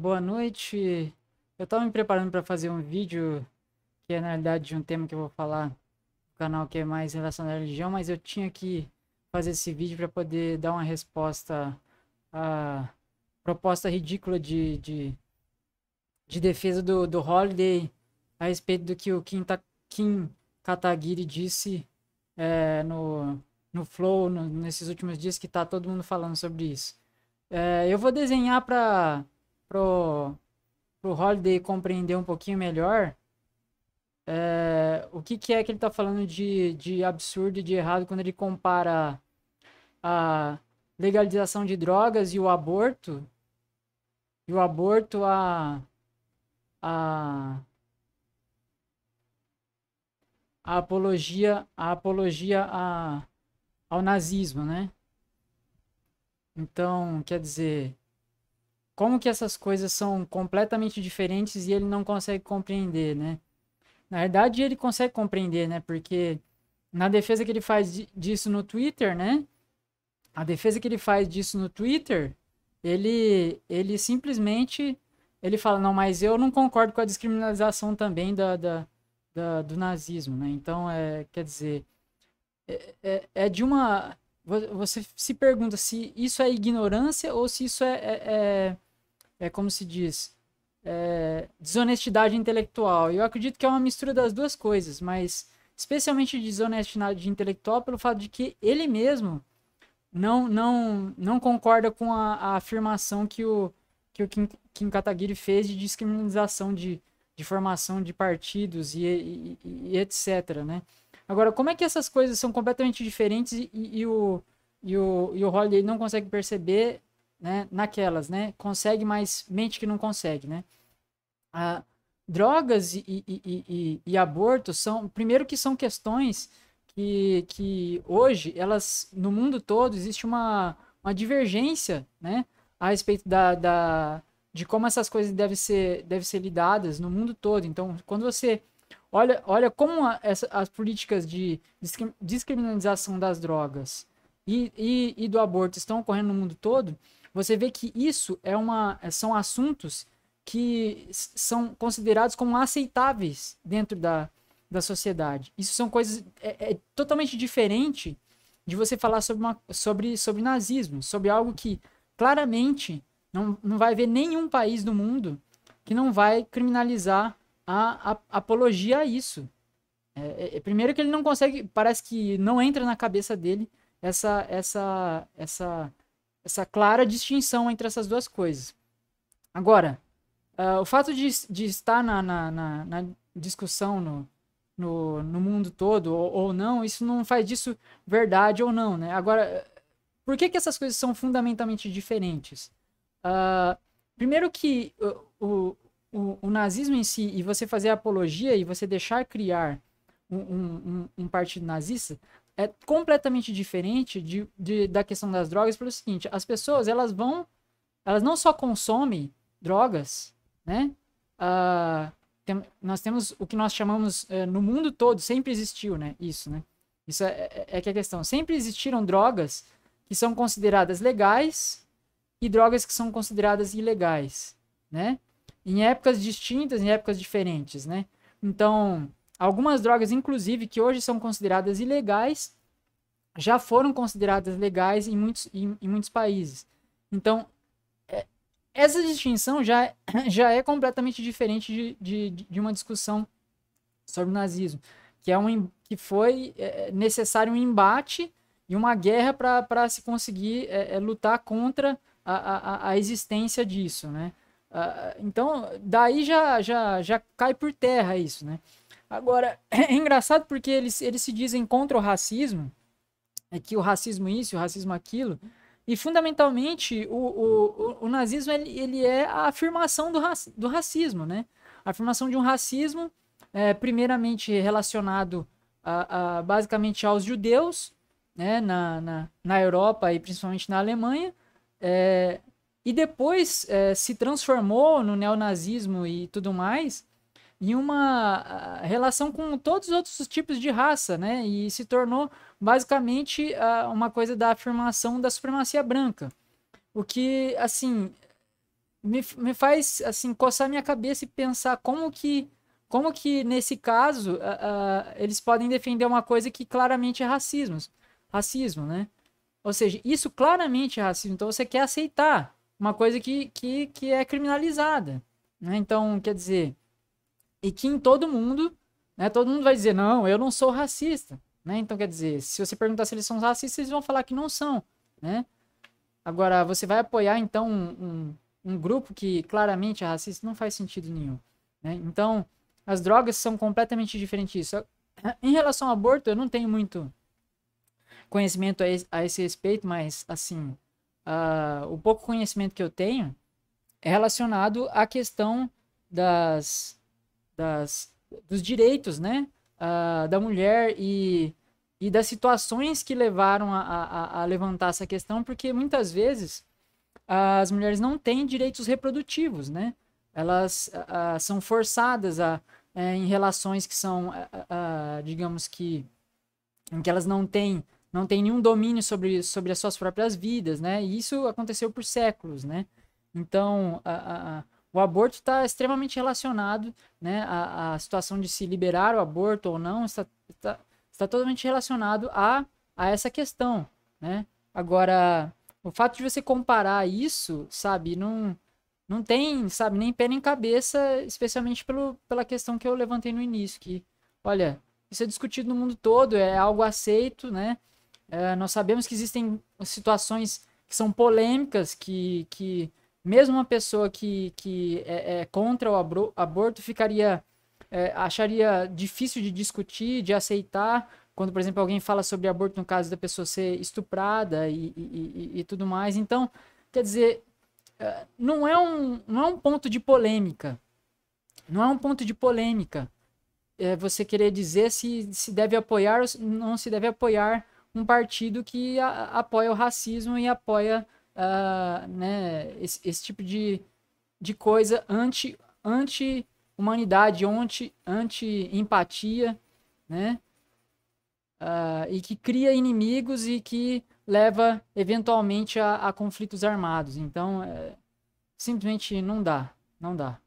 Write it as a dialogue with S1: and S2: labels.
S1: Boa noite. Eu estava me preparando para fazer um vídeo que é na realidade de um tema que eu vou falar no canal que é mais relacionado à religião, mas eu tinha que fazer esse vídeo para poder dar uma resposta à proposta ridícula de defesa do Holiday a respeito do que o Kim Kataguiri disse no Flow nesses últimos dias, que tá todo mundo falando sobre isso. Eu vou desenhar para pro Holiday compreender um pouquinho melhor o que é que ele está falando de absurdo e de errado quando ele compara a legalização de drogas e o aborto a, ao nazismo, né? Então, quer dizer, como que essas coisas são completamente diferentes e ele não consegue compreender, né? Na verdade, ele consegue compreender, né? Porque na defesa que ele faz disso no Twitter, né? A defesa que ele faz disso no Twitter, ele simplesmente ele fala, não, mas eu não concordo com a descriminalização também do nazismo, né? Então, quer dizer, é de uma... Você se pergunta se isso é ignorância ou se isso é como se diz, desonestidade intelectual. Eu acredito que é uma mistura das duas coisas, mas especialmente desonestidade intelectual pelo fato de que ele mesmo não concorda com a afirmação que o Kim Kataguiri fez de descriminalização de formação de partidos e etc, né? Agora, como é que essas coisas são completamente diferentes e o Holiday não consegue perceber, né, naquelas, né? Consegue, mas mente que não consegue, né? Drogas e aborto são, primeiro que são questões que hoje, elas, no mundo todo, existe uma divergência, né, a respeito de como essas coisas devem ser lidadas no mundo todo. Então, quando você olha como as políticas de descriminalização das drogas e do aborto estão ocorrendo no mundo todo, você vê que isso são assuntos que são considerados como aceitáveis dentro da sociedade. Isso são coisas totalmente diferente de você falar sobre nazismo, sobre algo que claramente não vai haver nenhum país do mundo que não vai criminalizar a apologia a isso. Primeiro que ele não consegue, parece que não entra na cabeça dele essa clara distinção entre essas duas coisas. Agora, o fato de estar na discussão no mundo todo ou não, isso não faz disso verdade ou não, né? Agora, por que essas coisas são fundamentalmente diferentes? Primeiro que o nazismo em si, e você fazer apologia e você deixar criar um partido nazista, é completamente diferente da questão das drogas, pelo seguinte, as pessoas, elas não só consomem drogas, né? Nós temos o que nós chamamos no mundo todo, sempre existiu, né? Isso, né? Isso que é a questão. Sempre existiram drogas que são consideradas legais e drogas que são consideradas ilegais, né? Em épocas distintas, em épocas diferentes, né? Então, algumas drogas, inclusive, que hoje são consideradas ilegais, já foram consideradas legais em muitos países. Então, essa distinção já é completamente diferente de uma discussão sobre o nazismo, que foi necessário um embate e uma guerra para se conseguir lutar contra a existência disso, né? Então, daí já cai por terra isso, né? Agora, é engraçado porque eles se dizem contra o racismo, que o racismo isso, o racismo aquilo, e fundamentalmente o nazismo ele é a afirmação do racismo, né? A afirmação de um racismo primeiramente relacionado basicamente aos judeus, né? Na Europa e principalmente na Alemanha, e depois se transformou no neonazismo e tudo mais em uma relação com todos os outros tipos de raça, né? E se tornou basicamente uma coisa da afirmação da supremacia branca. O que, assim, me faz, assim, coçar minha cabeça e pensar como que nesse caso, eles podem defender uma coisa que claramente é racismo, né? Ou seja, isso claramente é racismo. Então você quer aceitar uma coisa que é criminalizada, né? Então, quer dizer, e que em todo mundo, né? Todo mundo vai dizer, não, eu não sou racista, né? Então, quer dizer, se você perguntar se eles são racistas, eles vão falar que não são, né? Agora, você vai apoiar, então, um grupo que claramente é racista? Não faz sentido nenhum, né? Então, as drogas são completamente diferentes disso. Em relação ao aborto, eu não tenho muito conhecimento a esse respeito, mas, assim, o pouco conhecimento que eu tenho é relacionado à questão das, dos direitos, né, da mulher e das situações que levaram a levantar essa questão, porque muitas vezes as mulheres não têm direitos reprodutivos, né? Elas são forçadas em relações que são, digamos que, em que elas não têm nenhum domínio sobre as suas próprias vidas, né? E isso aconteceu por séculos, né? Então, o aborto está extremamente relacionado, né? A situação de se liberar o aborto ou não está totalmente relacionado a essa questão, né? Agora, o fato de você comparar isso, sabe, não tem, sabe, nem pé nem cabeça, especialmente pela questão que eu levantei no início, que, olha, isso é discutido no mundo todo, é algo aceito, né? Nós sabemos que existem situações que são polêmicas, que mesmo uma pessoa que é contra o aborto acharia difícil de discutir, de aceitar, quando, por exemplo, alguém fala sobre aborto no caso da pessoa ser estuprada e tudo mais. Então, quer dizer, não é um ponto de polêmica. Não é um ponto de polêmica você querer dizer se deve apoiar ou não se deve apoiar um partido que apoia o racismo e apoia né, esse tipo de coisa anti-humanidade, anti-empatia, né? E que cria inimigos e que leva eventualmente a conflitos armados. Então, simplesmente não dá, não dá.